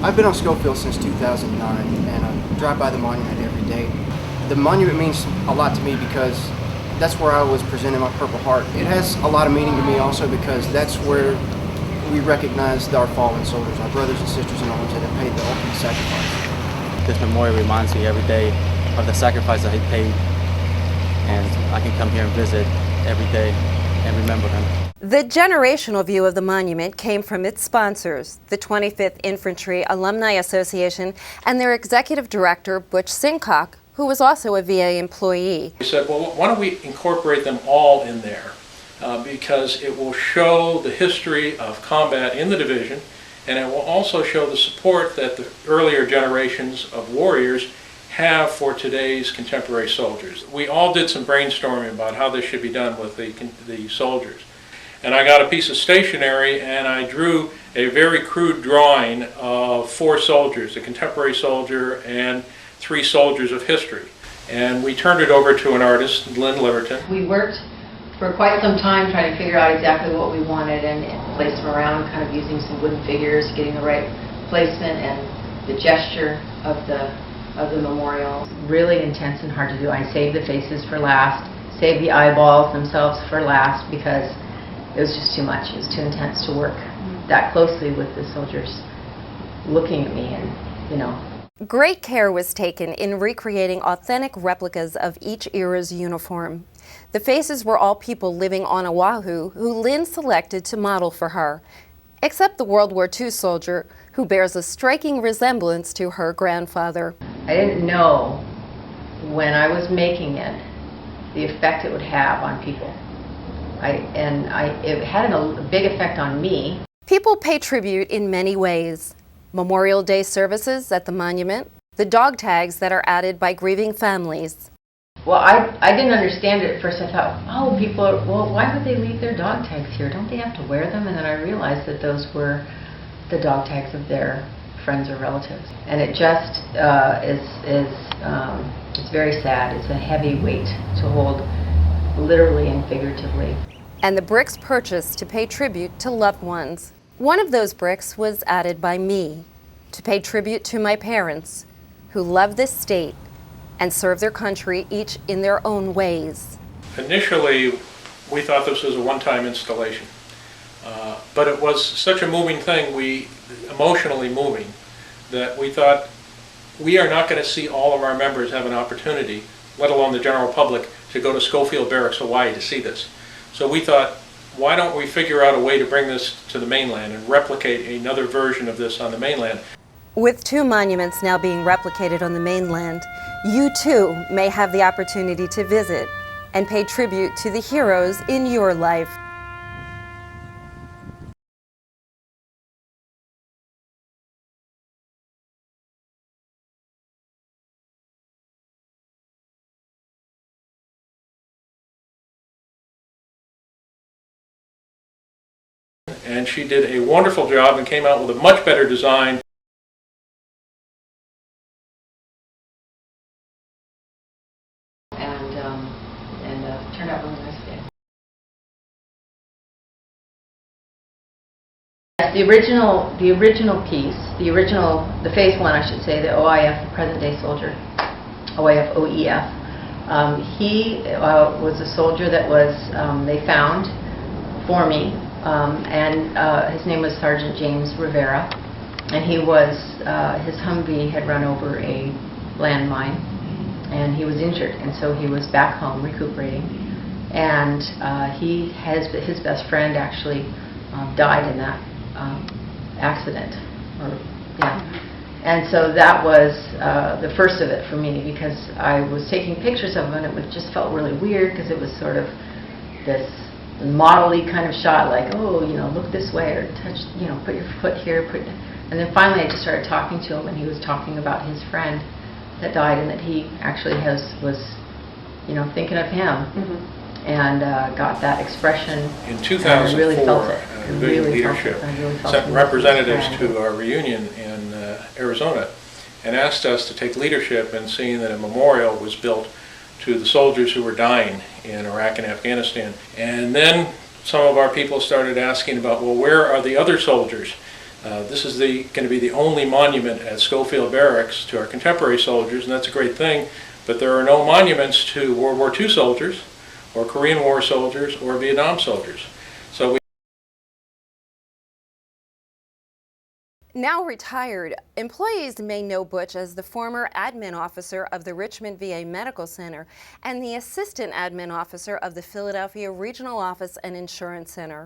I've been on Schofield since 2009, and I drive by the monument every day. The monument means a lot to me because that's where I was presenting my Purple Heart. It has a lot of meaning to me also because that's where we recognize our fallen soldiers, our brothers and sisters in arms that have paid the ultimate sacrifice. This memorial reminds me every day of the sacrifice that he paid, and I can come here and visit every day and remember him. The generational view of the monument came from its sponsors, the 25th Infantry Alumni Association and their executive director, Butch Sincock, who was also a VA employee. We said, well, why don't we incorporate them all in there because it will show the history of combat in the division, and it will also show the support that the earlier generations of warriors have for today's contemporary soldiers. We all did some brainstorming about how this should be done with the soldiers. And I got a piece of stationery and I drew a very crude drawing of 4 soldiers, a contemporary soldier and 3 soldiers of history. And we turned it over to an artist, Lynn Liverton. We worked for quite some time trying to figure out exactly what we wanted and placed them around, kind of using some wooden figures, getting the right placement and the gesture of the memorial. Really intense and hard to do. I saved the faces for last, saved the eyeballs themselves for last because it was just too much. It was too intense to work that closely with the soldiers looking at me and, you know. Great care was taken in recreating authentic replicas of each era's uniform. The faces were all people living on Oahu who Lynn selected to model for her, except the World War II soldier who bears a striking resemblance to her grandfather. I didn't know when I was making it the effect it would have on people. It had a big effect on me. People pay tribute in many ways. Memorial Day services at the monument, the dog tags that are added by grieving families. Well, I didn't understand it at first. I thought, oh, people are, well, why would they leave their dog tags here? Don't they have to wear them? And then I realized that those were the dog tags of their friends or relatives. And it just it's very sad. It's a heavy weight to hold, literally and figuratively. And the bricks purchased to pay tribute to loved ones. One of those bricks was added by me to pay tribute to my parents who love this state and serve their country each in their own ways. Initially, we thought this was a one-time installation, but it was such a moving thing, emotionally moving, that we thought we are not going to see all of our members have an opportunity, let alone the general public, to go to Schofield Barracks, Hawaii to see this. So we thought, why don't we figure out a way to bring this to the mainland and replicate another version of this on the mainland? With 2 monuments now being replicated on the mainland, you too may have the opportunity to visit and pay tribute to the heroes in your life. And she did a wonderful job and came out with a much better design. And turned out really nicely. The original piece, the phase 1, I should say, the OIF, the present day soldier, OEF. He was a soldier that was they found for me. His name was Sergeant James Rivera, and he was, his Humvee had run over a landmine, and he was injured, and so he was back home recuperating, and his best friend actually died in that accident, and so that was the first of it for me, because I was taking pictures of him, and it just felt really weird, because it was sort of this model-y kind of shot, like, oh, you know, look this way, or touch, you know, put your foot here, and then finally I just started talking to him, and he was talking about his friend that died, and that he actually was, you know, thinking of him, and got that expression. In 2004, really felt it. Division leadership sent representatives to our reunion in Arizona and asked us to take leadership in seeing that a memorial was built to the soldiers who were dying in Iraq and Afghanistan. And then some of our people started asking about, well, where are the other soldiers This is going to be the only monument at Schofield Barracks to our contemporary soldiers, and that's a great thing, but there are no monuments to World War II soldiers, or Korean War soldiers, or Vietnam soldiers. So we Now retired, employees may know Butch as the former admin officer of the Richmond VA Medical Center and the assistant admin officer of the Philadelphia Regional Office and Insurance Center.